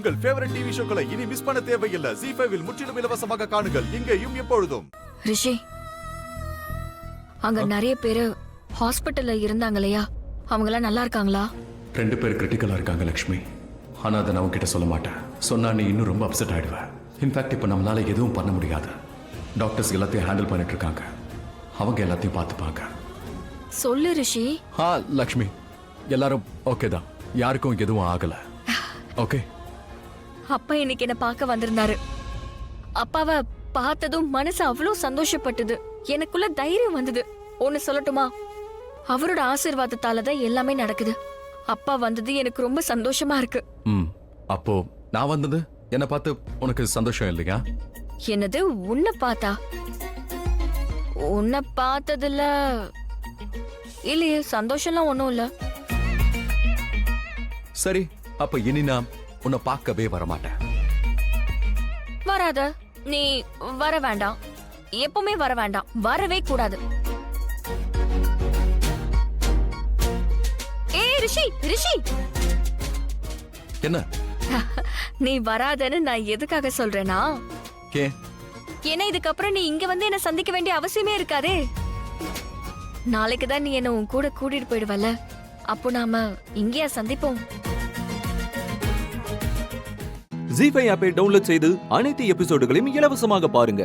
உங்கள் favourite TV ஷோக்களை இனி miss பண்ண தேவையில்லை. ZEE5 இல் முற்றிலும் இலவசமாக காணுங்கள், இங்கேயும் எப்பொழுதும். ரிஷி, அங்க நிறைய பேரு ஹாஸ்பிட்டல்ல இருந்தாங்களையா, அவங்களாம் நல்லா இருக்காங்களா? 2 பேர் கிரிட்டிக்கலா இருக்காங்க லக்ஷ்மி. ஆனா அதை நான் உன்கிட்ட சொல்ல மாட்டேன். சொன்னா நீ இன்னும் ரொம்ப அப்செட் ஆயிடுவ. இன்ஃபேக்ட் இப்போ நம்மளால எதுவும் பண்ண முடியாது. டாக்டர்ஸ் எல்லாத்தையும் ஹேண்டில் பண்ணிட்டு இருக்காங்க. அவங்க எல்லாத்தையும் பார்த்துப்பாங்க. சொல்லு ரிஷி. லக்ஷ்மி, எல்லாரும் ஓகே தான். யாருக்கும் எதுவும் ஆகல. ஓகே. அப்பா இன்னைக்கு என்ன பார்க்க வந்திருந்தாரு. அப்பாவை பார்த்ததும் மனசு அவ்வளவு சந்தோஷப்பட்டது. எனக்குள்ள தைரியம் வந்தது. ஒன்னு சொல்லட்டுமா, அவரோட ஆசீர்வாதத்தால தான் எல்லாமே நடக்குது. அப்பா வந்தது எனக்கு ரொம்ப சந்தோஷமா இருக்கு. அப்போ நான் வந்தது என்ன பார்த்து உனக்கு சந்தோஷம் இல்லையா? என்னது உன்னை பார்த்தா? உன்னை பார்த்ததுல இல்லையே, சந்தோஷம்லாம் ஒண்ணும் இல்ல. சரி, அப்ப இனி நான் உன்னை பார்க்கவே வரமாட்டேன். வராத, நீ வர வேண்டாம். எப்பவுமே வர வேண்டாம், வரவே கூடாது. ரிஷி, ரிஷி, என்ன? நீ வராதன்னு நான் எதுக்காக சொல்றேனா, ஏன்னா இதுக்கப்புறம் நீ இங்க வந்து என்ன சந்திக்க வேண்டிய அவசியமே இருக்காதே. நாளைக்கு தான் நீ என்ன உன் கூட கூட்டிட்டு போயிடுவல, அப்போ நாம இங்கேயா சந்திப்போம். ZEE5 ஆப்பை டவுன்லோட் செய்து அனைத்து எபிசோடுகளையும் இலவசமாக பாருங்க.